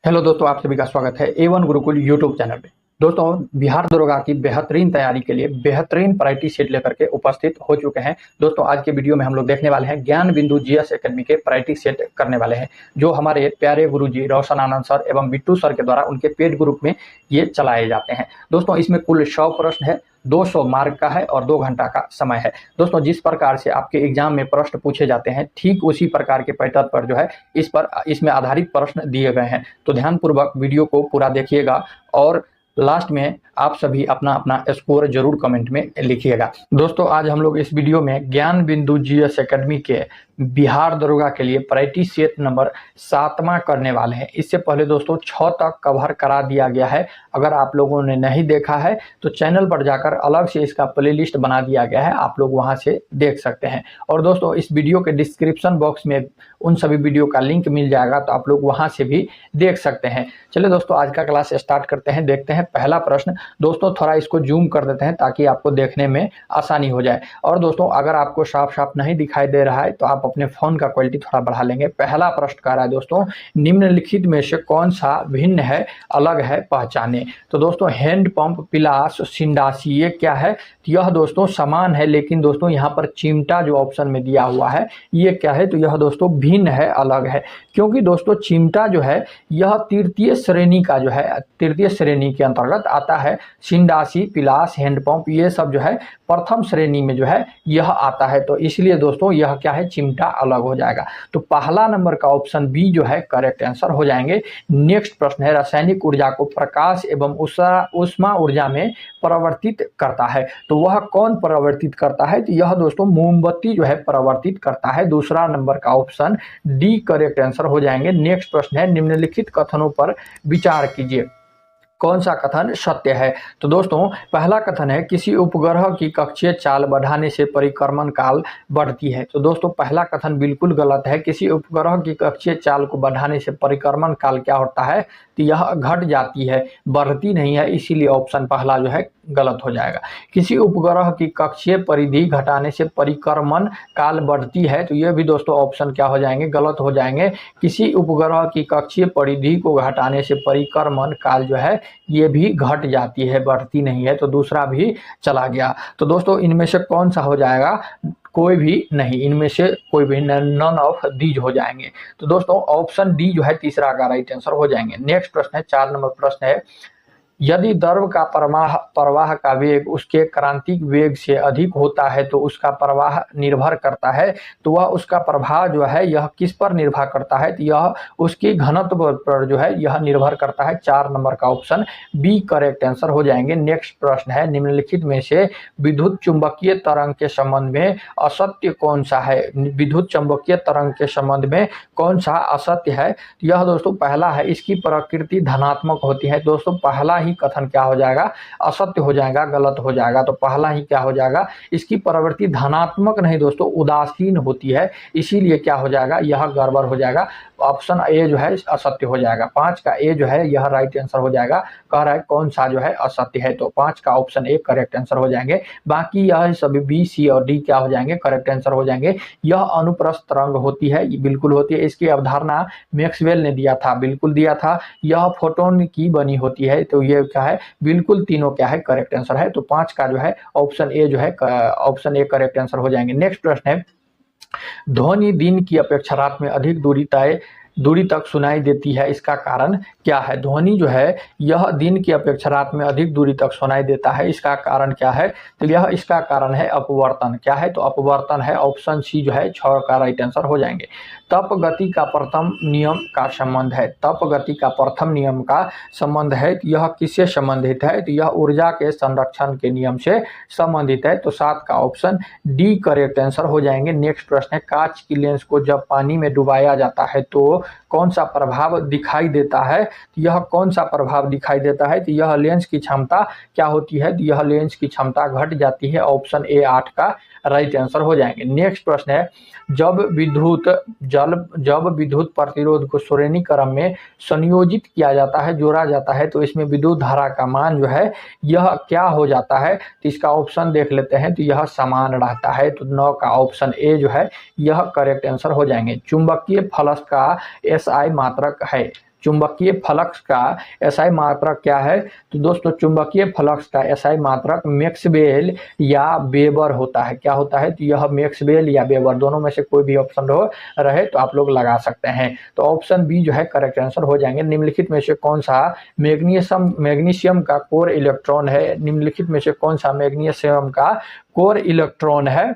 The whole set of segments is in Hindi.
हेलो दोस्तों, आप सभी का स्वागत है A1 गुरुकुल यूट्यूब चैनल पे। दोस्तों, बिहार दरोगा की बेहतरीन तैयारी के लिए बेहतरीन प्रायोरिटी सेट लेकर के उपस्थित हो चुके हैं। दोस्तों, आज के वीडियो में हम लोग देखने वाले हैं ज्ञान बिंदु जीएस एकेडमी के प्रायोरिटी सेट करने वाले हैं, जो हमारे प्यारे गुरुजी रोशन आनंद सर एवं बिट्टू सर के द्वारा उनके पेड ग्रुप में ये चलाए जाते हैं। दोस्तों, इसमें कुल 100 प्रश्न है, 200 मार्क का है और 2 घंटा का समय है। दोस्तों, जिस प्रकार से आपके एग्जाम में प्रश्न पूछे जाते हैं, ठीक उसी प्रकार के पैटर्न पर जो है इसमें आधारित प्रश्न दिए गए हैं। तो ध्यानपूर्वक वीडियो को पूरा देखिएगा और लास्ट में आप सभी अपना अपना स्कोर जरूर कमेंट में लिखिएगा। दोस्तों, आज हम लोग इस वीडियो में ज्ञान बिंदु जीएस एकेडमी के बिहार दरोगा के लिए प्रायोरिटी सेट नंबर 7वां करने वाले हैं। इससे पहले दोस्तों 6 तक कवर करा दिया गया है। अगर आप लोगों ने नहीं देखा है तो चैनल पर जाकर अलग से इसका प्लेलिस्ट बना दिया गया है, आप लोग वहां से देख सकते हैं। और दोस्तों, इस वीडियो के डिस्क्रिप्शन बॉक्स में उन सभी वीडियो का लिंक मिल जाएगा, तो आप लोग वहां से भी देख सकते हैं। चलिए दोस्तों, आज का क्लास स्टार्ट करते हैं। देखते हैं पहला प्रश्न। दोस्तों, थोड़ा इसको जूम कर देते हैं ताकि आपको देखने में आसानी हो जाए। और दोस्तों, अगर आपको साफ साफ नहीं दिखाई दे रहा है तो आप अपने फोन का क्वालिटी थोड़ा बढ़ा लेंगे। पहला प्रश्न कह रहा है दोस्तों, निम्नलिखित में से कौन सा भिन्न है, अलग है, पहचाने। तो दोस्तों, हैंड पंप, पिलास, सिंडासी, ये क्या है? यह दोस्तों समान है, लेकिन दोस्तों यहाँ पर चिमटा जो ऑप्शन में दिया हुआ है ये क्या है? तो यह दोस्तों भिन्न है, अलग है। क्योंकि दोस्तों चिमटा जो है यह तृतीय श्रेणी का जो है, तृतीय श्रेणी के अंतर्गत आता है। सिंडासी, पिलास, हैंडपंप ये सब जो है प्रथम श्रेणी में जो है यह आता है। तो इसलिए दोस्तों यह क्या है? चिमटा अलग हो जाएगा। तो पहला नंबर का ऑप्शन बी जो है करेक्ट आंसर हो जाएंगे। नेक्स्ट प्रश्न है, रासायनिक ऊर्जा को प्रकाश एवं ऊष्मा ऊर्जा में परिवर्तित करता है। तो वह कौन परिवर्तित करता है? तो यह दोस्तों मोमबत्ती जो है परिवर्तित करता है। दूसरा नंबर का ऑप्शन डी करेक्ट आंसर हो जाएंगे। नेक्स्ट प्रश्न है, निम्नलिखित कथनों पर विचार कीजिए, कौन सा कथन सत्य है? तो दोस्तों पहला कथन है, किसी उपग्रह की कक्षीय चाल बढ़ाने से परिक्रमण काल बढ़ती है। तो दोस्तों पहला कथन बिल्कुल गलत है। किसी उपग्रह की कक्षीय चाल को बढ़ाने से परिक्रमण काल क्या होता है? तो यह घट जाती है, बढ़ती नहीं है। इसीलिए ऑप्शन पहला जो है गलत हो जाएगा। किसी उपग्रह की कक्षीय परिधि घटाने से परिक्रमण काल बढ़ती है, तो यह भी दोस्तों ऑप्शन क्या हो जाएंगे? गलत हो जाएंगे। किसी उपग्रह की कक्षीय परिधि को घटाने से परिक्रमण काल जो है ये भी घट जाती है, बढ़ती नहीं है। तो दूसरा भी चला गया। तो दोस्तों इनमें से कौन सा हो जाएगा? कोई भी नहीं, इनमें से कोई भी, नन ऑफ दीज हो जाएंगे। तो दोस्तों ऑप्शन डी जो है तीसरा का राइट आंसर हो जाएंगे। नेक्स्ट प्रश्न है, 4 नंबर प्रश्न है, यदि द्रव का प्रवाह का वेग उसके क्रांतिक वेग से अधिक होता है तो उसका प्रवाह निर्भर करता है। तो वह उसका प्रभाव जो है यह किस पर निर्भर करता है? तो यह उसकी घनत्व पर जो है यह निर्भर करता है। 4 नंबर का ऑप्शन बी करेक्ट आंसर हो जाएंगे। नेक्स्ट प्रश्न है, निम्नलिखित में से विद्युत चुंबकीय तरंग के संबंध में असत्य कौन सा है? विद्युत चुंबकीय तरंग के संबंध में कौन सा असत्य है? यह दोस्तों पहला है, इसकी प्रकृति धनात्मक होती है। दोस्तों पहला ही कथन क्या हो जाएगा? असत्य हो जाएगा, गलत हो जाएगा। तो पहला ही क्या हो जाएगा? इसकी प्रवृत्ति धनात्मक नहीं दोस्तों, उदासीन होती है। इसीलिए क्या हो जाएगा? यह गड़बड़ हो जाएगा। ऑप्शन ए जो है असत्य हो जाएगा। 5 का ए जो है यह राइट आंसर हो जाएगा। कह रहा है कौन सा जो है असत्य है, तो 5 का ऑप्शन ए करेक्ट आंसर हो जाएंगे। बाकी यह सभी बी, सी और डी क्या हो जाएंगे? करेक्ट आंसर हो जाएंगे। यह अनुप्रस्थ तरंग होती है, ये बिल्कुल होती है। इसकी अवधारणा मैक्सवेल ने दिया था, बिल्कुल दिया था। यह फोटोन की बनी होती है, तो ये क्या है? बिल्कुल तीनों क्या है? करेक्ट आंसर है। तो 5 का जो है ऑप्शन ए जो है ऑप्शन ए करेक्ट आंसर हो जाएंगे। नेक्स्ट प्रश्न है, ध्वनि दिन की अपेक्षा रात में अधिक दूरी तक सुनाई देती है, इसका कारण क्या है? ध्वनि जो है यह दिन की अपेक्षा रात में अधिक दूरी तक सुनाई देता है, इसका कारण क्या है? तो यह इसका कारण है अपवर्तन। क्या है? तो अपवर्तन है। ऑप्शन सी जो है 6 का राइट आंसर हो जाएंगे। तप गति का प्रथम नियम का संबंध है। तप गति का प्रथम नियम का संबंध है, यह किससे संबंधित है? तो यह ऊर्जा के संरक्षण के नियम से संबंधित है। तो 7 का ऑप्शन डी करेक्ट आंसर हो जाएंगे। नेक्स्ट प्रश्न है, कांच की लेंस को जब पानी में डुबाया जाता है तो कौन सा प्रभाव दिखाई देता है? तो यह कौन सा प्रभाव दिखाई देता है? तो यह लेंस की क्षमता क्या होती है? तो यह लेंस की क्षमता घट जाती है। ऑप्शन ए 8 का राइट आंसर हो जाएंगे। नेक्स्ट प्रश्न है, जब विद्युत प्रतिरोध को श्रेणी क्रम में संयोजित किया जाता है, जोड़ा जाता है, तो इसमें विद्युत धारा का मान जो है यह क्या हो जाता है? तो इसका ऑप्शन देख लेते हैं। तो यह समान रहता है। तो 9 का ऑप्शन ए जो है यह करेक्ट आंसर हो जाएंगे। चुंबकीय फ्लक्स का एसआई मात्रक है। चुंबकीय फ्लक्स का एसआई मात्रक क्या है? तो दोस्तों चुंबकीय फ्लक्स का एसआई मात्रक मैक्सवेल या वेबर होता है। क्या होता है? तो यह मैक्सवेल या वेबर दोनों में से कोई भी ऑप्शन रहे तो आप लोग लगा सकते हैं। तो ऑप्शन बी जो है करेक्ट आंसर हो जाएंगे। निम्नलिखित में से कौन सा मैग्नीशियम का कोर इलेक्ट्रॉन है? निम्नलिखित में से कौन सा मैग्नीशियम का कोर इलेक्ट्रॉन है?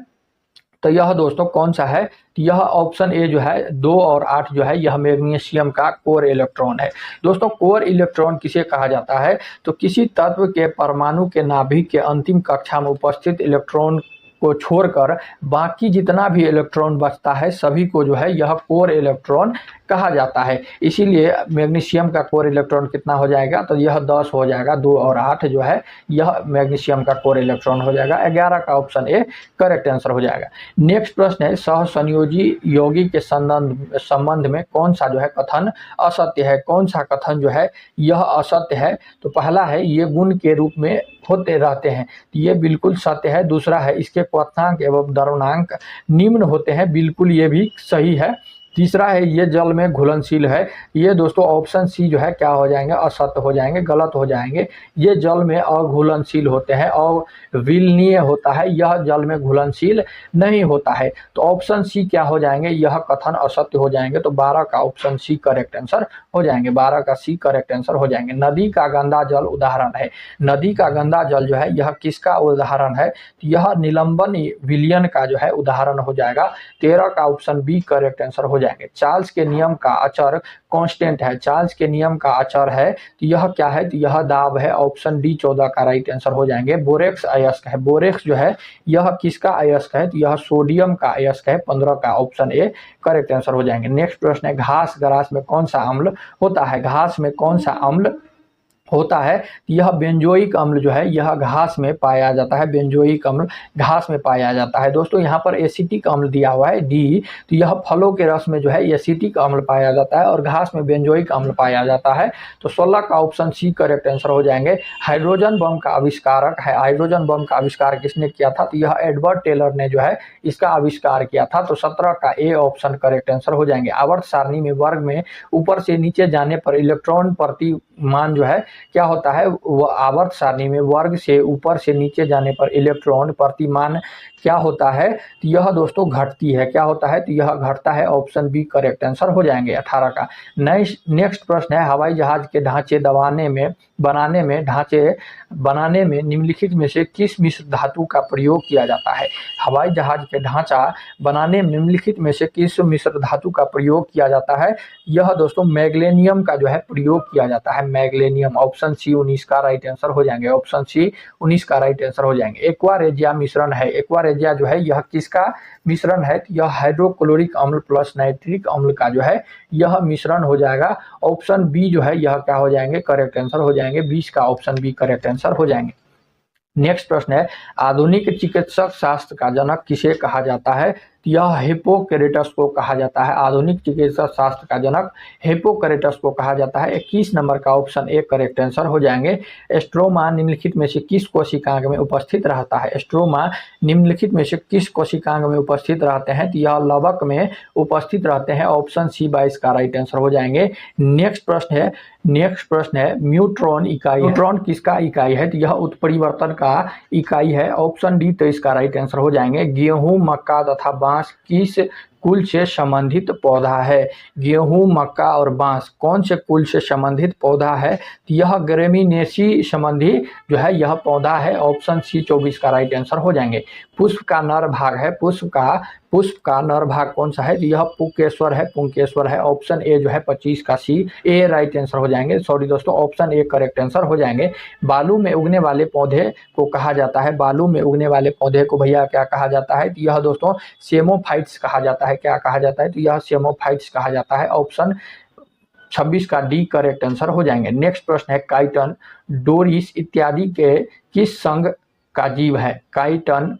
तो यह दोस्तों कौन सा है? यह ऑप्शन ए जो है 2 और 8 जो है यह मैग्नीशियम का कोर इलेक्ट्रॉन है। दोस्तों कोर इलेक्ट्रॉन किसे कहा जाता है? तो किसी तत्व के परमाणु के नाभिक के अंतिम कक्षा में उपस्थित इलेक्ट्रॉन को छोड़कर बाकी जितना भी इलेक्ट्रॉन बचता है सभी को जो है यह कोर इलेक्ट्रॉन कहा जाता है। इसीलिए मैग्नीशियम का कोर इलेक्ट्रॉन कितना हो जाएगा? तो यह 10 हो जाएगा। 2 और 8 जो है यह मैग्नीशियम का कोर इलेक्ट्रॉन हो जाएगा। 11 का ऑप्शन ए करेक्ट आंसर हो जाएगा। नेक्स्ट प्रश्न है सहसंयोजी यौगिक के संबंध में कौन सा जो है कथन असत्य है? कौन सा कथन जो है यह असत्य है? तो पहला है ये गुण के रूप में होते रहते हैं, ये बिल्कुल सत्य है। दूसरा है इसके क्वथनांक एवं द्रवणांक निम्न होते हैं, बिल्कुल ये भी सही है। तीसरा है ये जल में घुलनशील है, ये दोस्तों ऑप्शन सी जो है क्या हो जाएंगे? असत्य हो जाएंगे, गलत हो जाएंगे। ये जल में अघुलनशील होते हैं, अविलनीय होता है, यह जल में घुलनशील नहीं होता है। तो ऑप्शन सी क्या हो जाएंगे? यह कथन असत्य हो जाएंगे। तो 12 का ऑप्शन सी करेक्ट आंसर हो जाएंगे। 12 का सी करेक्ट आंसर हो जाएंगे। नदी का गंदा जल उदाहरण है। नदी का गंदा जल जो है यह किसका उदाहरण है? यह निलंबन विलयन का जो है उदाहरण हो जाएगा। 13 का ऑप्शन बी करेक्ट आंसर हो जाएंगे। चार्ल्स के नियम का अचर कांस्टेंट है। चार्ल्स के नियम का अचर है तो यह क्या है? तो यह दाब है। ऑप्शन डी 14 का राइट आंसर हो जाएंगे। बोरेक्स अयस्क है। बोरेक्स जो है यह किसका अयस्क है? तो यह सोडियम का अयस्क है। 15 का ऑप्शन ए करेक्ट आंसर हो जाएंगे। नेक्स्ट प्रश्न है घास ग्रास में कौन सा अम्ल होता है? घास में कौन सा अम्ल होता है? यह बेंजोइक अम्ल जो है यह घास में पाया जाता है। बेंजोइक अम्ल घास में पाया जाता है। दोस्तों यहाँ पर एसिटिक अम्ल दिया हुआ है डी, तो यह फलों के रस में जो है एसिटिक अम्ल पाया जाता है और घास में बेंजोइक अम्ल पाया जाता है। तो 16 का ऑप्शन सी करेक्ट आंसर हो जाएंगे। हाइड्रोजन बम का आविष्कारक है। हाइड्रोजन बम का आविष्कार किसने किया था? तो यह एडवर्ड टेलर ने जो है इसका आविष्कार किया था। तो 17 का ए ऑप्शन करेक्ट आंसर हो जाएंगे। आवर्त सारणी में वर्ग में ऊपर से नीचे जाने पर इलेक्ट्रॉन प्रति मान जो है क्या होता है? वो आवर्त सारणी में वर्ग से ऊपर से नीचे जाने पर इलेक्ट्रॉन प्रतिमान क्या होता है? तो यह दोस्तों घटती है। क्या होता है? तो यह घटता है। ऑप्शन बी करेक्ट आंसर हो जाएंगे। 18 का नेक्स्ट प्रश्न है हवाई जहाज के ढांचे बनाने में निम्नलिखित में से किस मिश्र धातु का प्रयोग किया जाता है? हवाई जहाज के ढांचा बनाने में निम्नलिखित में से किस मिश्र धातु का प्रयोग किया जाता है? यह दोस्तों मैग्नीशियम का जो है प्रयोग किया जाता है। मैग्नीशियम ऑप्शन सी 19 का राइट आंसर हो जाएंगे। ऑप्शन सी 19 का राइट आंसर हो जाएंगे। एक्वा रेजिया मिश्रण है। एक्वा रेजिया जो है यह किसका मिश्रण है? यह हाइड्रोक्लोरिक अम्ल प्लस नाइट्रिक अम्ल का जो है यह मिश्रण हो जाएगा। ऑप्शन बी जो है यह क्या हो जाएंगे? करेक्ट आंसर हो जाएंगे। 20 का ऑप्शन बी करेक्ट आंसर हो जाएंगे। नेक्स्ट प्रश्न है आधुनिक चिकित्सक शास्त्र का जनक किसे कहा जाता है? यह हिप्पोक्रेटस को कहा जाता है। आधुनिक चिकित्सा शास्त्र का जनक हिप्पोक्रेटस को कहा जाता है। 21 नंबर का ऑप्शन ए करेक्ट आंसर हो जाएंगे। स्ट्रोमा निम्नलिखित में से किस कोशिकांग में उपस्थित रहता है? स्ट्रोमा निम्नलिखित में से किस कोशिकांग में उपस्थित रहते हैं? तो यह लवक में उपस्थित रहते हैं। ऑप्शन सी 22 का राइट आंसर हो जाएंगे। नेक्स्ट प्रश्न है न्यूट्रॉन इकाई। न्यूट्रॉन किसका इकाई है? तो यह उत्परिवर्तन का इकाई है। ऑप्शन डी 23 का राइट आंसर हो जाएंगे। गेहूं मक्का तथा बांस किस कुल से संबंधित पौधा है? गेहूं मक्का और बांस कौन से कुल से संबंधित पौधा है? तो यह ग्रेमिनेसी संबंधी जो है यह पौधा है। ऑप्शन सी 24 का राइट आंसर हो जाएंगे। पुष्प का नर भाग है। पुष्प का नर भाग कौन सा है? तो यह पुंकेश्वर है। ऑप्शन ए जो है 25 का सी ए राइट आंसर हो जाएंगे। सॉरी दोस्तों ऑप्शन ए करेक्ट आंसर हो जाएंगे। बालू में उगने वाले पौधे को कहा जाता है। बालू में उगने वाले पौधे को भैया क्या कहा जाता है? तो यह दोस्तों सेमोफाइट्स कहा जाता है। क्या कहा जाता है? तो यह सेमोफाइट्स कहा जाता है। ऑप्शन 26 का डी करेक्ट आंसर हो जाएंगे। नेक्स्ट प्रश्न है काइटन डोरिस इत्यादि के किस संघ का जीव है? काइटन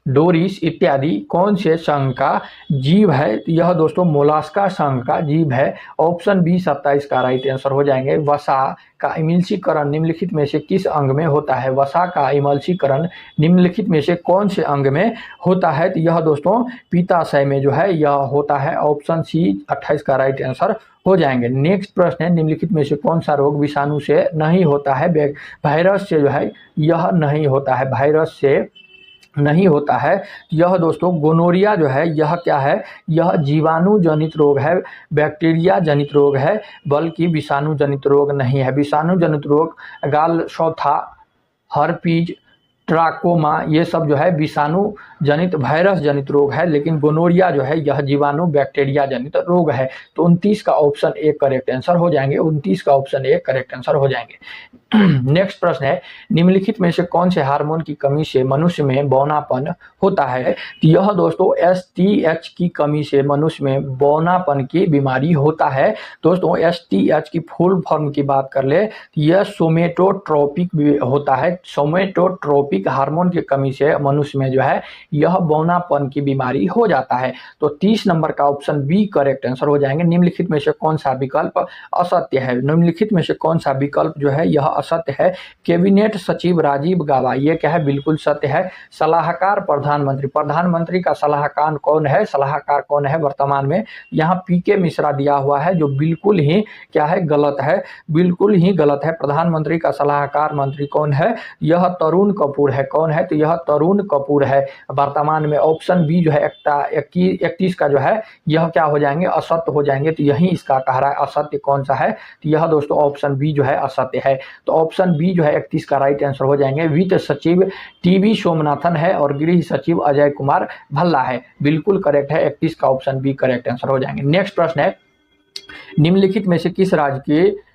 डोरिस इत्यादि कौन से संघ का जीव है? तो यह दोस्तों मोलास्का संघ का जीव है। ऑप्शन बी 27 का राइट आंसर हो जाएंगे। वसा का इमल्सीकरण निम्नलिखित में से किस अंग में होता है? वसा का इमल्सीकरण निम्नलिखित में से कौन से अंग में होता है? तो यह दोस्तों पित्ताशय में जो है यह होता है। ऑप्शन सी 28 का राइट आंसर हो जाएंगे। नेक्स्ट प्रश्न है, निम्नलिखित में से कौन सा रोग विषाणु से नहीं होता है? वायरस से जो है यह नहीं होता है, वायरस से नहीं होता है। यह दोस्तों गोनोरिया जो है यह क्या है? यह जीवाणु जनित रोग है, बैक्टीरिया जनित रोग है, बल्कि विषाणु जनित रोग नहीं है। विषाणु जनित रोग गाल शौथा, हर्पीज, ट्राकोमा ये सब जो है विषाणु जनित वायरस जनित रोग है, लेकिन गोनोरिया जो है यह जीवाणु बैक्टीरिया जनित रोग है। तो 29 का ऑप्शन ए करेक्ट आंसर हो जाएंगे। 29 का ऑप्शन ए करेक्ट आंसर हो जाएंगे। नेक्स्ट प्रश्न है, निम्नलिखित में से कौन से हार्मोन की कमी से मनुष्य में बौनापन होता है? तो यह दोस्तों STH की कमी से मनुष्य में बौनापन की बीमारी होता है। दोस्तों STH की फुल फॉर्म की बात कर ले, यह सोमेटोट्रोपिक होता है। सोमेटोट्रोपिक हार्मोन की कमी से मनुष्य में जो है यह बौनापन की बीमारी हो जाता है। तो 30 नंबर का ऑप्शन बी करेक्ट आंसर हो जाएंगे। निम्नलिखित में से कौन सा विकल्प असत्य है? निम्नलिखित में से कौन सा विकल्प जो है यह असत्य है? कैबिनेट सचिव राजीव गाबा ये क्या है? बिल्कुल सत्य है। सलाहकार प्रधानमंत्री, प्रधानमंत्री का सलाहकार कौन है? सलाहकार कौन है वर्तमान में? यहाँ PK मिश्रा दिया हुआ है, जो बिल्कुल ही क्या है? गलत है, बिल्कुल ही गलत है। प्रधानमंत्री का सलाहकार मंत्री कौन है? यह तरुण कपूर है। कौन है? तो यह तरुण कपूर है वर्तमान में। ऑप्शन बी जो है 31 का जो है यह क्या हो जाएंगे? असत्य हो जाएंगे। तो यही इसका कह रहा है असत्य कौन सा है? तो यह दोस्तों ऑप्शन बी जो है असत्य है। तो ऑप्शन बी जो है 31 का राइट आंसर हो जाएंगे। वित्त सचिव TB सोमनाथन है और गृह सचिव अजय कुमार भल्ला है। बिल्कुल करेक्ट है, 31 का ऑप्शन बी करेक्ट आंसर हो जाएंगे। नेक्स्ट प्रश्न है, निम्नलिखित में से किस राज्य के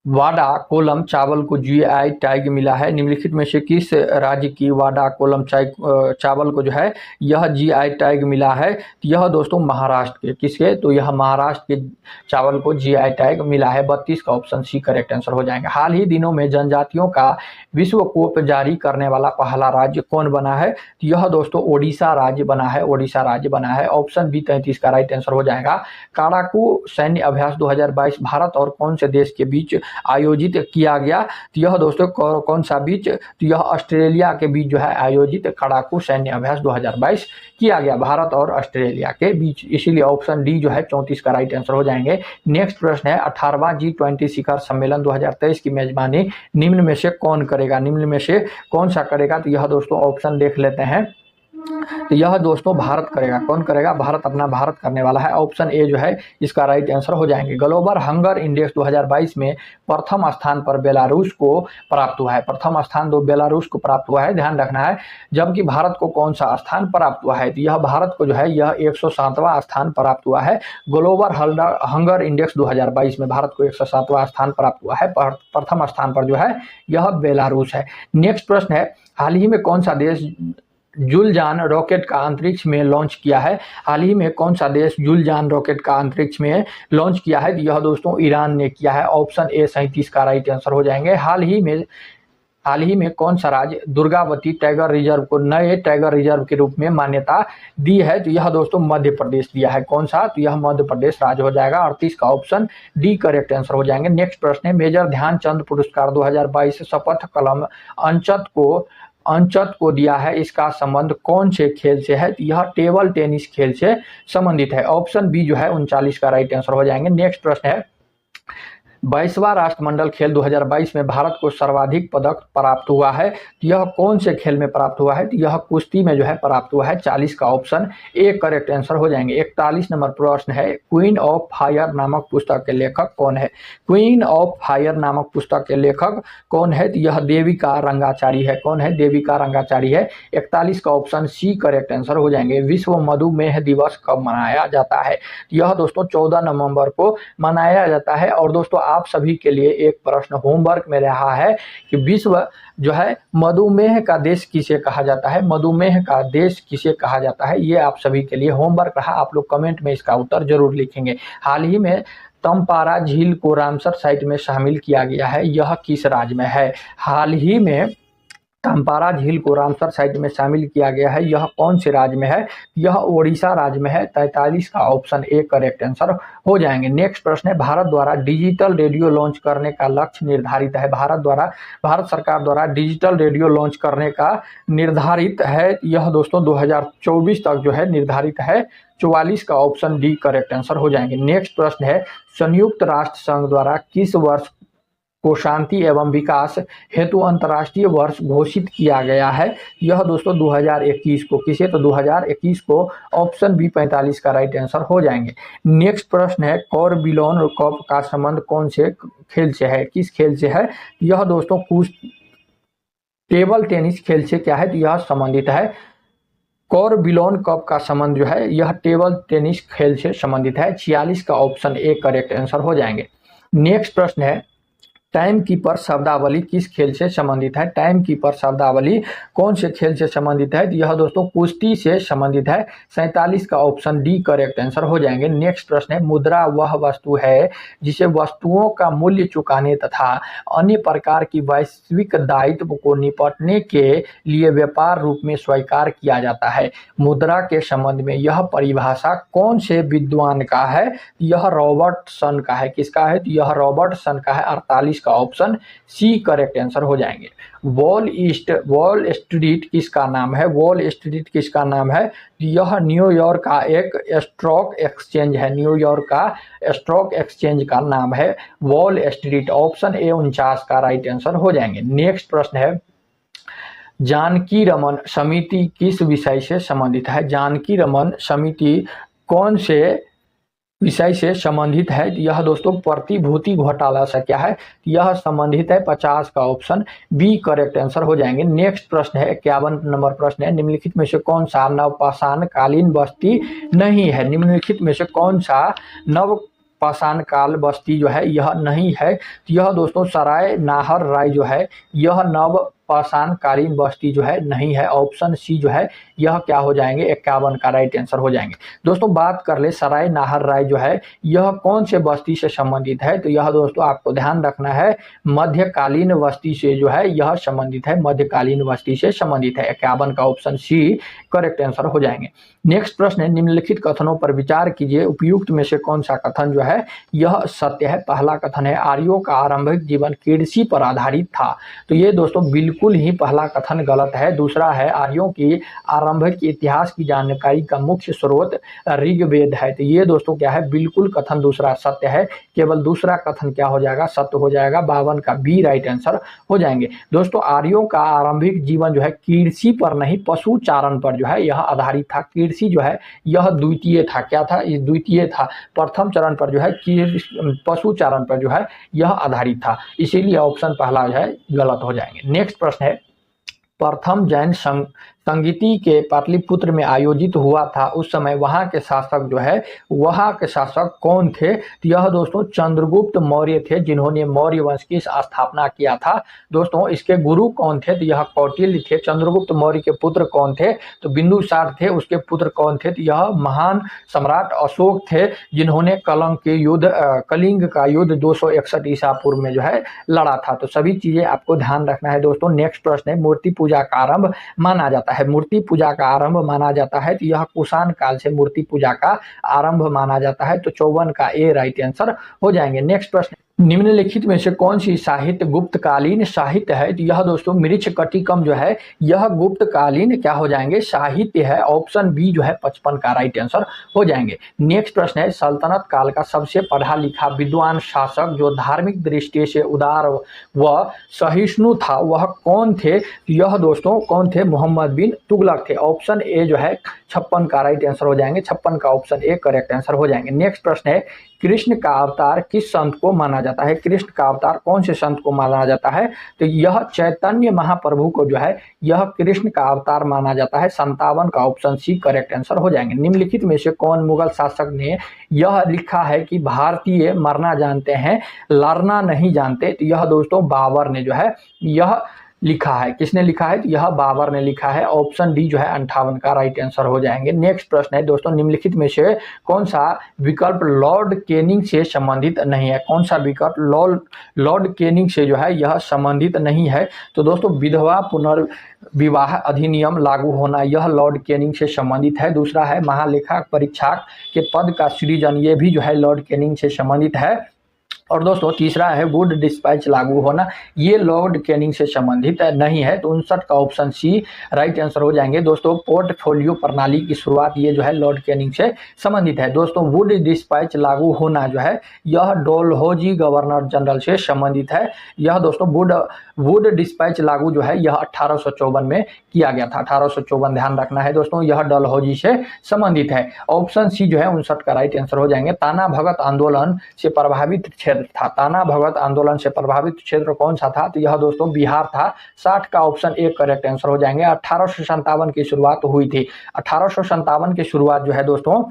वाडा कोलम चावल को GI टैग मिला है? निम्नलिखित में से किस राज्य की वाडा कोलम चावल को जो है यह GI टैग मिला है? यह दोस्तों महाराष्ट्र के। किसके? तो यह महाराष्ट्र के चावल को GI टैग मिला है। 32 का ऑप्शन सी करेक्ट आंसर हो जाएंगे। हाल ही दिनों में जनजातियों का विश्वकोश जारी करने वाला पहला राज्य कौन बना है? तो यह दोस्तों ओडिशा राज्य बना है। ओडिशा राज्य बना है। ऑप्शन बी 33 का राइट आंसर हो जाएगा। काड़ाकू सैन्य अभ्यास 2022 भारत और कौन से देश के बीच आयोजित किया गया? तो यह दोस्तों कौन सा बीच? तो यह ऑस्ट्रेलिया के बीच जो है आयोजित काड़ाकू सैन्य अभ्यास 2022 किया गया, भारत और ऑस्ट्रेलिया के बीच। इसीलिए ऑप्शन डी जो है 34 का राइट आंसर हो जाएंगे। नेक्स्ट प्रश्न है, 18वां G20 शिखर सम्मेलन 2023 की मेजबानी निम्न में से कौन करेगा? निम्न में से कौन सा करेगा? तो यह दोस्तों ऑप्शन देख लेते हैं। तो यह दोस्तों भारत करेगा। कौन करेगा? भारत, अपना भारत करने वाला है। ऑप्शन ए जो है इसका राइट आंसर हो जाएंगे। ग्लोबल हंगर इंडेक्स 2022 में प्रथम स्थान पर बेलारूस को प्राप्त हुआ है। प्रथम स्थान बेलारूस को प्राप्त हुआ है, ध्यान रखना है। जबकि भारत को कौन सा स्थान प्राप्त हुआ है? तो यह भारत को जो है यह 107वां स्थान प्राप्त हुआ है। ग्लोबल हंगर इंडेक्स 2022 में भारत को 107वां स्थान प्राप्त हुआ है। प्रथम स्थान पर जो है यह बेलारूस है। नेक्स्ट प्रश्न है, हाल ही में कौन सा देश जुलजान रॉकेट का अंतरिक्ष में लॉन्च किया है? हाल ही में कौन सा देश जुलजान रॉकेट का अंतरिक्ष में लॉन्च किया है? तो यह दोस्तों ईरान ने किया है। ऑप्शन ए 37 का राइट आंसर हो जाएंगे। हाल ही में कौन सा राज्य दुर्गावती टाइगर रिजर्व को नए टाइगर रिजर्व के रूप में मान्यता दी है? तो यह दोस्तों मध्य प्रदेश दिया है। कौन सा? तो यह मध्य प्रदेश राज्य हो जाएगा। 38 का ऑप्शन डी करेक्ट आंसर हो जाएंगे। नेक्स्ट प्रश्न है, मेजर ध्यानचंद पुरस्कार 2022 शपथ कलम अंचत को दिया है। इसका संबंध कौन से खेल से है? यह टेबल टेनिस खेल से संबंधित है। ऑप्शन बी जो है 39 का राइट आंसर हो जाएंगे। नेक्स्ट प्रश्न है, 22वां राष्ट्रमंडल खेल 2022 में भारत को सर्वाधिक पदक प्राप्त हुआ है। यह कौन से खेल में प्राप्त हुआ है? तो यह कुश्ती में जो है प्राप्त हुआ है। 40 का ऑप्शन ए करेक्ट आंसर हो जाएंगे। 41 नंबर प्रश्न है, क्वीन ऑफ फायर नामक पुस्तक के लेखक कौन है? क्वीन ऑफ फायर नामक पुस्तक के लेखक कौन है? तो यह देविका रंगाचारी है। कौन है? देविका रंगाचारी है। 41 का ऑप्शन सी करेक्ट आंसर हो जाएंगे। विश्व मधुमेह दिवस कब मनाया जाता है? यह दोस्तों 14 नवंबर को मनाया जाता है। और दोस्तों आप सभी के लिए एक प्रश्न होमवर्क में रहा है कि विश्व जो है मधुमेह का देश किसे कहा जाता है? मधुमेह का देश किसे कहा जाता है? ये आप सभी के लिए होमवर्क रहा। आप लोग कमेंट में इसका उत्तर जरूर लिखेंगे। हाल ही में तमपारा झील को रामसर साइट में शामिल किया गया है। यह किस राज्य में है? हाल ही में तामपारा झील को रामसर साइट में शामिल किया गया है, यह कौन से राज्य में है? यह ओडिशा राज्य में है। 43 का ऑप्शन ए करेक्ट आंसर हो जाएंगे। नेक्स्ट प्रश्न है, भारत द्वारा डिजिटल रेडियो लॉन्च करने का लक्ष्य निर्धारित है। भारत सरकार द्वारा डिजिटल रेडियो लॉन्च करने का निर्धारित है, यह दोस्तों 2024 तक जो है निर्धारित है। 44 का ऑप्शन डी करेक्ट आंसर हो जाएंगे। नेक्स्ट प्रश्न है, संयुक्त राष्ट्र संघ द्वारा किस वर्ष को शांति एवं विकास हेतु अंतर्राष्ट्रीय वर्ष घोषित किया गया है? यह दोस्तों 2021 को। किसे? तो 2021 को। ऑप्शन बी 45 का राइट आंसर हो जाएंगे। नेक्स्ट प्रश्न है, कॉर्बिलोन कप का संबंध कौन से खेल से है? किस खेल से है? यह दोस्तों टेबल टेनिस खेल से क्या है? तो यह संबंधित है। कॉर्बिलोन कप का संबंध जो है यह टेबल टेनिस खेल से संबंधित है। 46 का ऑप्शन ए करेक्ट आंसर हो जाएंगे। नेक्स्ट प्रश्न है, टाइम कीपर शब्दावली किस खेल से संबंधित है? टाइम कीपर शब्दावली कौन से खेल से संबंधित है? यह दोस्तों कुश्ती से संबंधित है। 47 का ऑप्शन डी करेक्ट आंसर हो जाएंगे। नेक्स्ट प्रश्न है, मुद्रा वह वस्तु है जिसे वस्तुओं का मूल्य चुकाने तथा अन्य प्रकार की वैश्विक दायित्व को निपटने के लिए व्यापार रूप में स्वीकार किया जाता है। मुद्रा के संबंध में यह परिभाषा कौन से विद्वान का है? यह रॉबर्टसन का है। किसका है? यह रॉबर्टसन का है। 48 का ऑप्शन सी करेक्ट आंसर हो जाएंगे। वॉल स्ट्रीट किसका नाम है? वॉल स्ट्रीट किसका नाम है? यह न्यूयॉर्क का एक स्टॉक एक्सचेंज है। न्यूयॉर्क का स्टॉक एक्सचेंज का नाम है वॉल स्ट्रीट। ऑप्शन ए 49 का राइट आंसर हो जाएंगे। नेक्स्ट प्रश्न है, जानकी रमन समिति किस विषय से संबंधित है? जानकी रमन समिति कौन से विषय से संबंधित है? यह दोस्तों प्रतिभूति घोटाला से क्या है? यह संबंधित है। 50 का ऑप्शन बी करेक्ट आंसर हो जाएंगे। नेक्स्ट प्रश्न है, 51 नंबर प्रश्न है, निम्नलिखित में से कौन सा नवपाषाण कालीन बस्ती नहीं है? निम्नलिखित में से कौन सा नवपाषाण काल बस्ती जो है यह नहीं है? यह दोस्तों सराय नाहर राय जो है यह नवपाषाण कालीन बस्ती जो है नहीं है। ऑप्शन सी जो है यह क्या हो जाएंगे? 51 का राइट आंसर हो जाएंगे। दोस्तों बात कर ले सराय नाहर राय जो है यह कौन से बस्ती से संबंधित है? तो यह दोस्तों आपको ध्यान रखना है मध्यकालीन बस्ती से जो है यह संबंधित है। मध्यकालीन बस्ती से संबंधित है। 51 का ऑप्शन सी करेक्ट आंसर हो जाएंगे। नेक्स्ट प्रश्न है, निम्नलिखित कथनों पर विचार कीजिए, उपयुक्त में से कौन सा कथन जो है यह सत्य है? पहला कथन है, आर्यों का आरंभिक जीवन कृषि पर आधारित था। तो ये दोस्तों बिल्कुल ही पहला कथन गलत है। दूसरा है, आर्यों की आरंभिक इतिहास की जानकारी का मुख्य स्रोत ऋग्वेद है। तो ये दोस्तों क्या है? बिल्कुल कथन दूसरा सत्य है। केवल दूसरा कथन क्या हो जाएगा? सत्य हो जाएगा। 52 का बी राइट आंसर हो जाएंगे। दोस्तों आर्यों का आरंभिक जीवन जो है कृषि पर नहीं पशु चारण पर जो है यह आधारित था। कृषि जो है यह द्वितीय था। क्या था? ये द्वितीय था। प्रथम चरण पर जो है पशु चारण पर जो है यह आधारित था। इसीलिए ऑप्शन पहला जो है गलत हो जाएंगे। नेक्स्ट प्रश्न है, प्रथम जैन संगीति के पाटलिपुत्र में आयोजित हुआ था, उस समय वहां के शासक जो है वहां के शासक कौन थे? तो यह दोस्तों चंद्रगुप्त मौर्य थे, जिन्होंने मौर्य वंश की स्थापना किया था। दोस्तों इसके गुरु कौन थे? तो यह कौटिल्य थे। चंद्रगुप्त मौर्य के पुत्र कौन थे? तो बिंदुसार थे। उसके पुत्र कौन थे? तो यह महान सम्राट अशोक थे, जिन्होंने कलिंग का युद्ध 261 ईसा पूर्व में जो है लड़ा था। तो सभी चीजें आपको ध्यान रखना है। दोस्तों नेक्स्ट प्रश्न है, मूर्ति पूजा का आरंभ माना जाता है। मूर्ति पूजा का आरंभ माना जाता है तो यह कुषाण काल से मूर्ति पूजा का आरंभ माना जाता है। तो 54 का ए राइट आंसर हो जाएंगे। नेक्स्ट प्रश्न, निम्नलिखित में से कौन सी साहित्य गुप्तकालीन साहित्य है? तो यह दोस्तों मृच्छकटिकम जो है यह गुप्तकालीन क्या हो जाएंगे? साहित्य है। ऑप्शन बी जो है 55 का राइट आंसर हो जाएंगे। नेक्स्ट प्रश्न है, सल्तनत काल का सबसे पढ़ा लिखा विद्वान शासक जो धार्मिक दृष्टि से उदार व सहिष्णु था वह कौन थे? यह दोस्तों कौन थे? मोहम्मद बिन तुगलक थे। ऑप्शन ए जो है 56 का राइट आंसर हो जाएंगे। 56 का ऑप्शन ए करेक्ट आंसर हो जाएंगे। नेक्स्ट प्रश्न है, कृष्ण का अवतार किस संत को माना जाता है? कृष्ण का अवतार कौन से संत को माना जाता है? तो यह चैतन्य महाप्रभु को जो है यह कृष्ण का अवतार माना जाता है। 57 का ऑप्शन सी करेक्ट आंसर हो जाएंगे। निम्नलिखित में से कौन मुगल शासक ने यह लिखा है कि भारतीय मरना जानते हैं लड़ना नहीं जानते? तो यह दोस्तों बाबर ने जो है यह लिखा है? किसने लिखा है? तो यह बाबर ने लिखा है। ऑप्शन डी जो है 58 का राइट आंसर हो जाएंगे। नेक्स्ट प्रश्न है दोस्तों, निम्नलिखित में से कौन सा विकल्प लॉर्ड केनिंग से संबंधित नहीं है? कौन सा विकल्प लॉर्ड केनिंग से जो है यह संबंधित नहीं है? तो दोस्तों विधवा पुनर्विवाह अधिनियम लागू होना, यह लॉर्ड केनिंग से संबंधित है। दूसरा है महालेखा परीक्षक के पद का सृजन, ये भी जो है लॉर्ड केनिंग से संबंधित है। और दोस्तों तीसरा है वुड डिस्पैच लागू होना, ये लॉर्ड केनिंग से संबंधित नहीं है। तो 59 का ऑप्शन सी राइट आंसर हो जाएंगे। दोस्तों पोर्टफोलियो प्रणाली की शुरुआत, ये जो है लॉर्ड केनिंग से संबंधित है। दोस्तों वुड डिस्पैच लागू होना जो है यह डोलहौजी गवर्नर जनरल से संबंधित है। यह दोस्तों वुड डिस्पैच लागू जो है यह 1854 में किया गया था। 1854 ध्यान रखना है दोस्तों, यह डलहौजी से संबंधित है। ऑप्शन सी जो है 59 का राइट आंसर हो जाएंगे। ताना भगत आंदोलन से प्रभावित क्षेत्र था, ताना भगत आंदोलन से प्रभावित क्षेत्र कौन सा था? तो यह दोस्तों बिहार था। 60 का ऑप्शन ए करेक्ट आंसर हो जाएंगे। 1857 की शुरुआत हुई थी। 1857 की शुरुआत जो है दोस्तों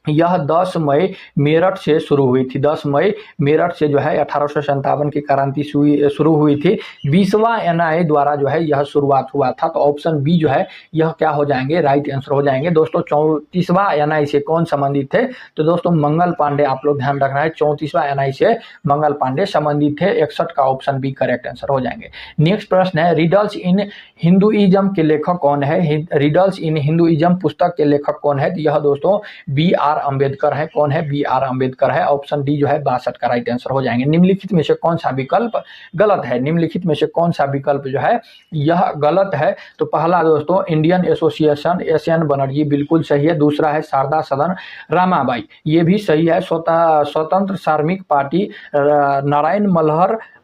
यह 10 मई मेरठ से शुरू हुई थी। 10 मई मेरठ से जो है 1857 की क्रांति शुरू हुई थी। 20वां एनआई द्वारा जो है यह शुरुआत हुआ था। तो ऑप्शन बी जो है यह क्या हो जाएंगे? राइट आंसर हो जाएंगे। दोस्तों 34वां एनआई से कौन संबंधित थे? तो दोस्तों मंगल पांडे, आप लोग ध्यान रखना है 34वां एनआई से मंगल पांडे संबंधित थे। 61 का ऑप्शन बी करेक्ट आंसर हो जाएंगे। नेक्स्ट प्रश्न है रिडल्स इन हिंदुइज्म के लेखक कौन है? रिडल्स इन हिंदुइज्म पुस्तक के लेखक कौन है? तो यह दोस्तों बी.आर. अंबेडकर है। कौन है? बी.आर. अंबेडकर है। ऑप्शन डी जो है 62 का राइट आंसर हो जाएंगे। निम्नलिखित में से कौन सा विकल्प गलत है? निम्नलिखित में से कौन सा विकल्प जो है यह गलत है? तो पहला दोस्तों इंडियन एसोसिएशन एस.एन. बनर्जी, बिल्कुल सही है। दूसरा है शारदा सदन रामाबाई, ये भी सही है। स्वतंत्र श्रमिक पार्टी नारायण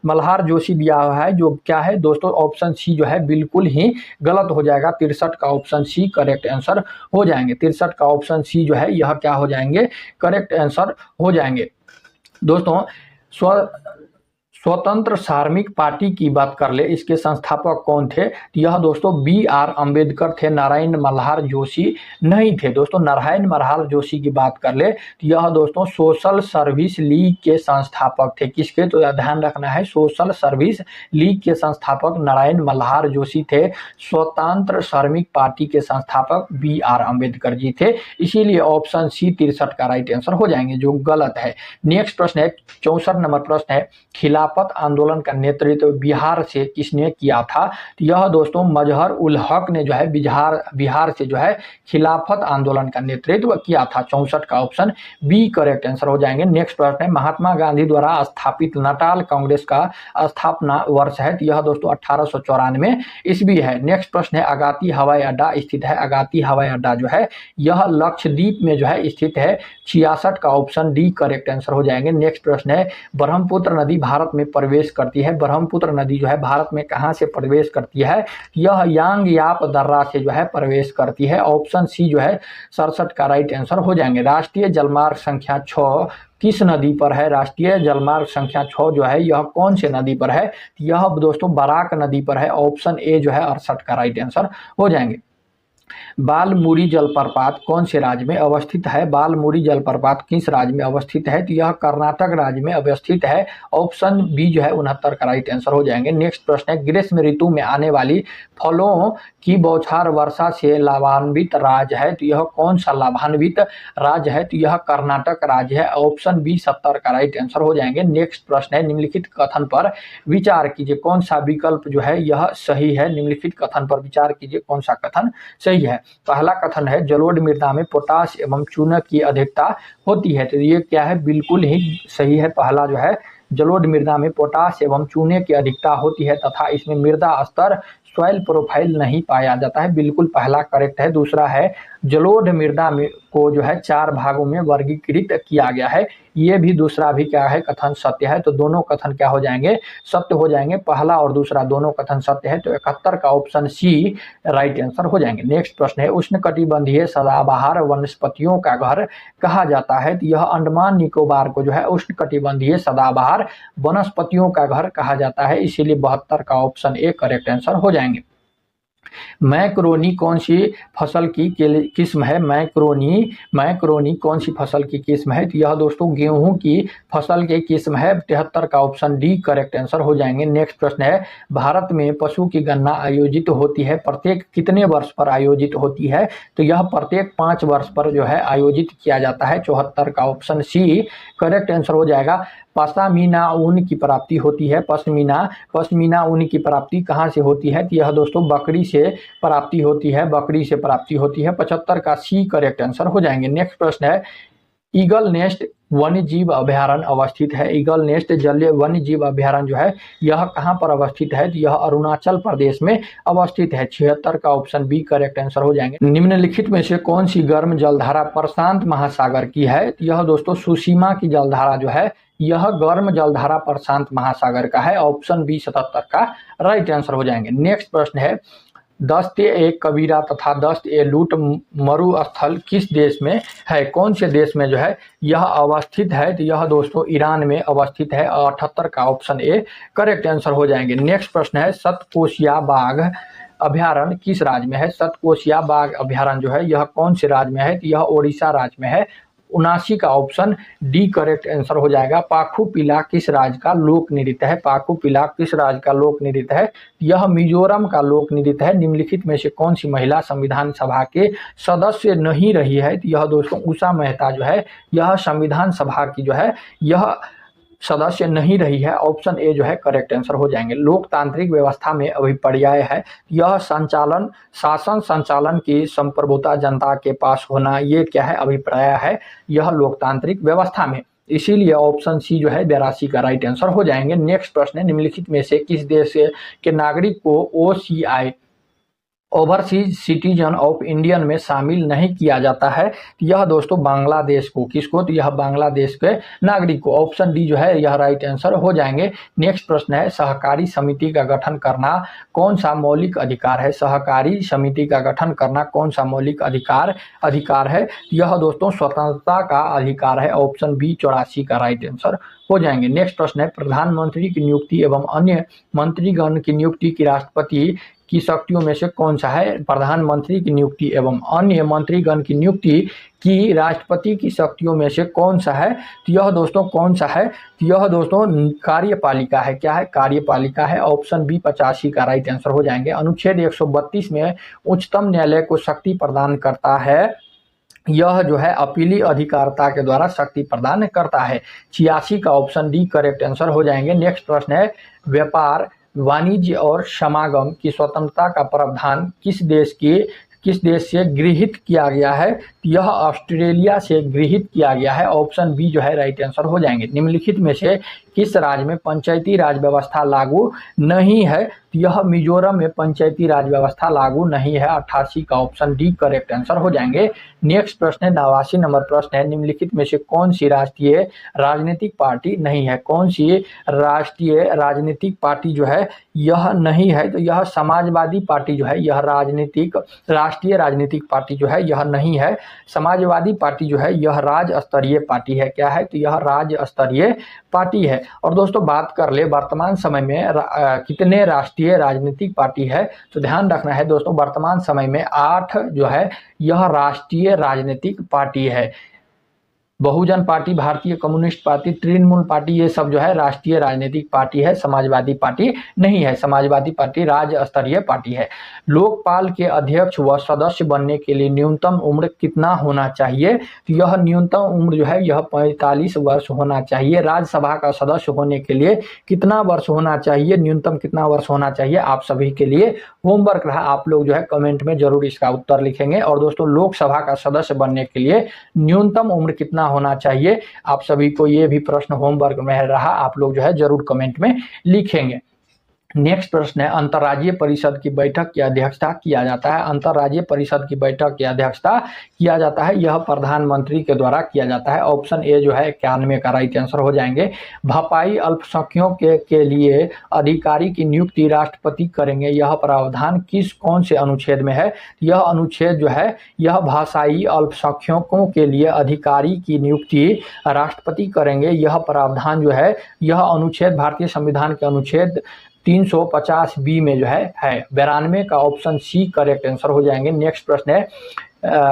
मल्हार जोशी दिया हुआ है, जो क्या है दोस्तों? ऑप्शन सी जो है बिल्कुल ही गलत हो जाएगा। 63 का ऑप्शन सी करेक्ट आंसर हो जाएंगे। 63 का ऑप्शन सी जो है यह क्या हो जाएंगे? करेक्ट आंसर हो जाएंगे। दोस्तों स्वतंत्र श्रमिक पार्टी की बात कर ले, इसके संस्थापक कौन थे? यह दोस्तों बी.आर. अंबेडकर थे, नारायण मल्हार जोशी नहीं थे। दोस्तों नारायण मल्हार जोशी की बात कर ले तो यह दोस्तों सोशल सर्विस लीग के संस्थापक थे। किसके? तो ध्यान रखना है, सोशल सर्विस लीग के संस्थापक नारायण मल्हार जोशी थे। स्वतंत्र श्रमिक पार्टी के संस्थापक बी.आर. अंबेडकर जी थे। इसीलिए ऑप्शन सी 63 का राइट आंसर हो जाएंगे, जो गलत है। नेक्स्ट प्रश्न है 64 नंबर प्रश्न है, खिलाफत आंदोलन का नेतृत्व बिहार से किसने किया था? तो यह दोस्तों मजहर उल हक ने जो है बिहार से जो है खिलाफत आंदोलन का नेतृत्व किया था। 64 का ऑप्शन बी करेक्ट आंसर हो जाएंगे। नेक्स्ट प्रश्न है महात्मा गांधी द्वारा स्थापित नटाल कांग्रेस का स्थापना वर्ष है। तो यह दोस्तों 1894 ईस्वी है। नेक्स्ट प्रश्न है अगाती हवाई अड्डा स्थित है। अगाती हवाई अड्डा जो है यह लक्षद्वीप में जो है स्थित है। 66 का ऑप्शन डी करेक्ट आंसर हो जाएंगे। नेक्स्ट प्रश्न है ब्रह्मपुत्र नदी भारत में प्रवेश करती है। ब्रह्मपुत्र नदी जो है भारत में कहां से प्रवेश करती है? यह यांगयाप दर्रा से जो है प्रवेश करती है। ऑप्शन सी जो है 67 का राइट आंसर हो जाएंगे। राष्ट्रीय जलमार्ग संख्या 6 किस नदी पर है? राष्ट्रीय जलमार्ग संख्या 6 जो है यह कौन से नदी पर है? यह दोस्तों बराक नदी पर है। ऑप्शन ए जो है 68 का राइट आंसर हो जाएंगे। बालमुरी जलप्रपात कौन से राज्य में अवस्थित है? बालमुरी जलप्रपात किस राज्य में अवस्थित है? तो यह कर्नाटक राज्य में अवस्थित है। ऑप्शन बी जो है 69 का राइट आंसर हो जाएंगे। नेक्स्ट प्रश्न है ग्रीष्म ऋतु में आने वाली फलों की बौछार वर्षा से लाभान्वित राज्य है। तो यह कौन सा लाभान्वित राज्य है? तो यह कर्नाटक राज्य है। ऑप्शन बी 70 का राइट आंसर हो जाएंगे। नेक्स्ट प्रश्न है निम्नलिखित कथन पर विचार कीजिए, कौन सा विकल्प जो है यह सही है? निम्नलिखित कथन पर विचार कीजिए, कौन सा कथन सही है? पहला कथन है जलोढ़ मृदा में पोटाश एवं चूना की अधिकता होती है। तो ये क्या है? बिल्कुल ही सही है। पहला जो है जलोढ़ मृदा में पोटाश एवं चूने की अधिकता होती है तथा इसमें मृदा स्तर सॉइल प्रोफाइल नहीं पाया जाता है। बिल्कुल पहला करेक्ट है। दूसरा है जलोढ़ मृदा में को जो है 4 भागों में वर्गीकृत किया गया है। ये भी दूसरा भी क्या है? कथन सत्य है। तो दोनों कथन क्या हो जाएंगे? सत्य हो जाएंगे। पहला और दूसरा दोनों कथन सत्य है। तो 71 का ऑप्शन सी राइट आंसर हो जाएंगे। नेक्स्ट प्रश्न है उष्णकटिबंधीय सदाबहार वनस्पतियों का घर कहा जाता है। तो यह अंडमान निकोबार को जो है उष्णकटिबंधीय सदाबहार वनस्पतियों का घर कहा जाता है। इसीलिए 72 का ऑप्शन ए करेक्ट आंसर हो जाएंगे। मैक्रोनी कौन सी फसल की किस्म है? मैक्रोनी कौन सी फसल की किस्म है? तो यह दोस्तों गेहूं की फसल की किस्म है। 73 का ऑप्शन डी करेक्ट आंसर हो जाएंगे। नेक्स्ट प्रश्न है, भारत में पशु की गणना आयोजित होती है प्रत्येक कितने वर्ष पर आयोजित होती है? तो यह प्रत्येक 5 वर्ष पर जो है आयोजित किया जाता है। 74 का ऑप्शन सी करेक्ट आंसर हो जाएगा। पश्मीना ऊन की प्राप्ति होती है। पश्मीना ऊन की प्राप्ति कहाँ से होती है? तो यह दोस्तों बकरी से प्राप्ति होती है। 75 का सी करेक्ट आंसर हो जाएंगे। नेक्स्ट प्रश्न है, ईगल नेस्ट वन्य जीव अभ्यारण्य अवस्थित है। ईगल नेस्ट जलीय वन्य जीव अभ्यारण्य जो है यह कहाँ पर अवस्थित है? तो यह अरुणाचल प्रदेश में अवस्थित है। 76 का ऑप्शन बी करेक्ट आंसर हो जाएंगे। निम्नलिखित में से कौन सी गर्म जलधारा प्रशांत महासागर की है? तो यह दोस्तों सुसीमा की जलधारा जो है यह गर्म जलधारा प्रशांत महासागर का है। ऑप्शन बी 77 का राइट आंसर हो जाएंगे। नेक्स्ट प्रश्न है, दस्त-ए कबीरा तथा दस्त-ए-लूट मरुस्थल किस देश में है? कौन से देश में जो है यह अवस्थित है? तो यह दोस्तों ईरान में अवस्थित है। 78 का ऑप्शन ए करेक्ट आंसर हो जाएंगे। नेक्स्ट प्रश्न है, सतकोशिया बाघ अभ्यारण्य किस राज्य में है? सतकोशिया बाघ अभ्यारण्य जो है यह कौन से राज्य में है? तो यह ओडिशा राज्य में है। 79 का ऑप्शन डी करेक्ट आंसर हो जाएगा। पाखुपिला किस राज्य का लोक नृत्य है? पाखुपिला किस राज्य का लोक नृत्य है? यह मिजोरम का लोक नृत्य है। निम्नलिखित में से कौन सी महिला संविधान सभा के सदस्य नहीं रही है? तो यह दोस्तों उषा मेहता जो है यह संविधान सभा की जो है यह सदस्य नहीं रही है। ऑप्शन ए जो है करेक्ट आंसर हो जाएंगे। लोकतांत्रिक व्यवस्था में अभिप्राय है यह शासन संचालन की संप्रभुता जनता के पास होना, ये क्या है? अभिप्राय है यह लोकतांत्रिक व्यवस्था में। इसीलिए ऑप्शन सी जो है 82 का राइट आंसर हो जाएंगे। नेक्स्ट प्रश्न है, निम्नलिखित में से किस देश के नागरिक को OCI overseas citizen of Indian में शामिल नहीं किया जाता है? यह दोस्तों बांग्लादेश को। किसको? तो यह बांग्लादेश के नागरिक को। ऑप्शन डी जो है यह राइट आंसर हो जाएंगे। नेक्स्ट प्रश्न है, सहकारी समिति का गठन करना कौन सा मौलिक अधिकार है? सहकारी समिति का गठन करना कौन सा मौलिक अधिकार है? यह दोस्तों स्वतंत्रता का अधिकार है। ऑप्शन बी 84 का राइट आंसर हो जाएंगे। नेक्स्ट प्रश्न है, प्रधानमंत्री की नियुक्ति एवं अन्य मंत्रीगण की नियुक्ति की राष्ट्रपति की शक्तियों में से कौन सा है? प्रधानमंत्री की नियुक्ति एवं अन्य मंत्रीगण की नियुक्ति की राष्ट्रपति की शक्तियों में से कौन सा है? तो यह दोस्तों कौन सा है? तो यह दोस्तों कार्यपालिका है। क्या है? कार्यपालिका है। ऑप्शन बी 85 का राइट आंसर हो जाएंगे। अनुच्छेद 132 में उच्चतम न्यायालय को शक्ति प्रदान करता है। यह जो है अपीली अधिकारिता के द्वारा शक्ति प्रदान करता है। 86 का ऑप्शन डी करेक्ट आंसर हो जाएंगे। नेक्स्ट प्रश्न है, व्यापार वाणिज्य और समागम की स्वतंत्रता का प्रावधान किस देश से गृहीत किया गया है? यह ऑस्ट्रेलिया से गृहीत किया गया है। ऑप्शन बी जो है राइट आंसर हो जाएंगे। निम्नलिखित में से किस राज्य में पंचायती राज व्यवस्था लागू नहीं है? यह मिजोरम में पंचायती राज व्यवस्था लागू नहीं है। 88 का ऑप्शन डी करेक्ट आंसर हो जाएंगे। नेक्स्ट प्रश्न है, 89 नंबर प्रश्न है, निम्नलिखित में से कौन सी राष्ट्रीय राजनीतिक पार्टी नहीं है? कौन सी राष्ट्रीय राजनीतिक पार्टी जो है यह नहीं है? तो यह समाजवादी पार्टी जो है यह राष्ट्रीय राजनीतिक पार्टी जो है यह नहीं है। समाजवादी पार्टी जो है यह राज्य स्तरीय पार्टी है। क्या है? तो यह राज्य स्तरीय पार्टी है। और दोस्तों बात कर ले वर्तमान समय में कितने राष्ट्रीय राजनीतिक पार्टी है? तो ध्यान रखना है दोस्तों वर्तमान समय में 8 जो है यह राष्ट्रीय राजनीतिक पार्टी है। बहुजन पार्टी, भारतीय कम्युनिस्ट पार्टी, तृणमूल पार्टी, ये सब जो है राष्ट्रीय राजनीतिक पार्टी है। समाजवादी पार्टी नहीं है। समाजवादी पार्टी राज्य स्तरीय पार्टी है। लोकपाल के अध्यक्ष व सदस्य बनने के लिए न्यूनतम उम्र कितना होना चाहिए? तो यह न्यूनतम उम्र जो है यह 45 वर्ष होना चाहिए। राज्यसभा का सदस्य होने के लिए कितना वर्ष होना चाहिए? न्यूनतम कितना वर्ष होना चाहिए? आप सभी के लिए होमवर्क रहा, आप लोग जो है कमेंट में जरूर इसका उत्तर लिखेंगे। और दोस्तों लोकसभा का सदस्य बनने के लिए न्यूनतम उम्र कितना होना चाहिए? आप सभी को ये भी प्रश्न होमवर्क में रहा, आप लोग जो है जरूर कमेंट में लिखेंगे। नेक्स्ट प्रश्न है, अंतर्राज्यीय परिषद की बैठक की अध्यक्षता किया जाता है? अंतर्राज्यीय परिषद की बैठक की अध्यक्षता किया जाता है यह प्रधानमंत्री के द्वारा किया जाता है। ऑप्शन ए जो है 91 का राइट आंसर हो जाएंगे। भपाई अल्पसंख्यकों के लिए अधिकारी की नियुक्ति राष्ट्रपति करेंगे, यह प्रावधान कौन से अनुच्छेद में है? यह अनुच्छेद जो है यह भाषाई अल्पसंख्यकों के लिए अधिकारी की नियुक्ति राष्ट्रपति करेंगे, यह प्रावधान जो है यह अनुच्छेद भारतीय संविधान के अनुच्छेद 350 बी में जो है 92 का ऑप्शन सी करेक्ट आंसर हो जाएंगे। नेक्स्ट प्रश्न है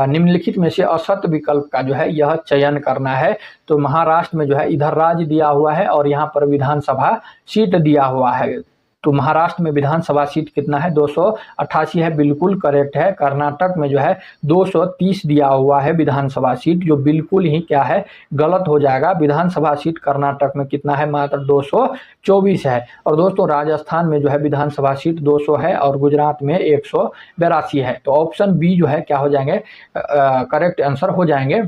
निम्नलिखित में से असत विकल्प का जो है यह चयन करना है। तो महाराष्ट्र में जो है इधर राज्य दिया हुआ है और यहाँ पर विधानसभा सीट दिया हुआ है। तो महाराष्ट्र में विधानसभा सीट कितना है 288 है, बिल्कुल करेक्ट है। कर्नाटक में जो है 230 दिया हुआ है विधानसभा सीट, जो बिल्कुल ही क्या है गलत हो जाएगा। विधानसभा सीट कर्नाटक में कितना है मात्र 224 है। और दोस्तों राजस्थान में जो है विधानसभा सीट 200 है और गुजरात में 182 है। तो ऑप्शन बी जो है क्या हो जाएंगे करेक्ट आंसर हो जाएंगे,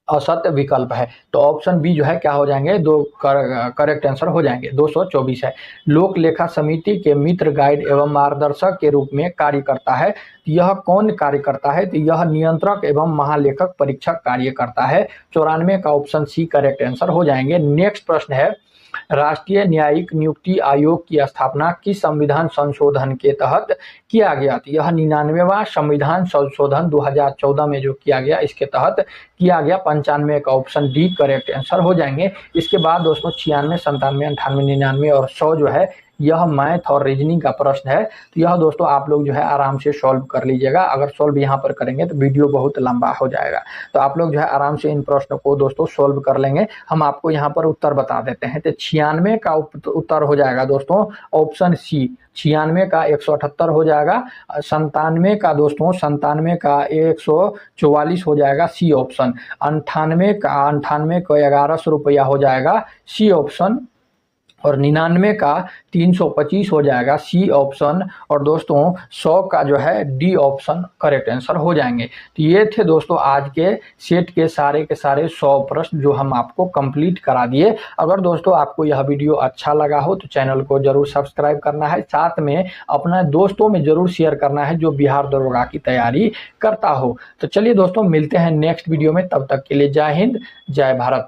असत्य विकल्प है। तो ऑप्शन बी जो है क्या हो जाएंगे करेक्ट आंसर हो जाएंगे 224 है। लोक लेखा समिति के मित्र गाइड एवं मार्गदर्शक के रूप में कार्य करता है। यह कौन कार्य करता है? तो यह नियंत्रक एवं महालेखक परीक्षक कार्य करता है। 94 का ऑप्शन सी करेक्ट आंसर हो जाएंगे। नेक्स्ट प्रश्न है राष्ट्रीय न्यायिक नियुक्ति आयोग की स्थापना किस संविधान संशोधन के तहत किया गया? तो यह 99वां संविधान संशोधन 2014 में जो किया गया इसके तहत किया गया। 95 का ऑप्शन डी करेक्ट आंसर हो जाएंगे। इसके बाद दोस्तों 96, 97, 98, 99 और 100 जो है यह मैथ और रीजनिंग का प्रश्न है। तो यह दोस्तों आप लोग जो है आराम से सॉल्व कर लीजिएगा। अगर सॉल्व यहाँ पर करेंगे तो वीडियो बहुत लंबा हो जाएगा। तो आप लोग जो है आराम से इन प्रश्नों को दोस्तों सॉल्व कर लेंगे। हम आपको यहाँ पर उत्तर बता देते हैं। तो 96 का उत्तर हो जाएगा दोस्तों ऑप्शन सी। 96 का 178 हो जाएगा। 97 का दोस्तों 97 का 144 हो जाएगा सी ऑप्शन। 98 को 1100 रुपया हो जाएगा सी ऑप्शन। और 99 का 325 हो जाएगा सी ऑप्शन। और दोस्तों 100 का जो है डी ऑप्शन करेक्ट आंसर हो जाएंगे। तो ये थे दोस्तों आज के सेट के सारे 100 प्रश्न जो हम आपको कंप्लीट करा दिए। अगर दोस्तों आपको यह वीडियो अच्छा लगा हो तो चैनल को जरूर सब्सक्राइब करना है, साथ में अपना दोस्तों में जरूर शेयर करना है जो बिहार दरोगा की तैयारी करता हो। तो चलिए दोस्तों मिलते हैं नेक्स्ट वीडियो में, तब तक के लिए जय हिंद जय भारत।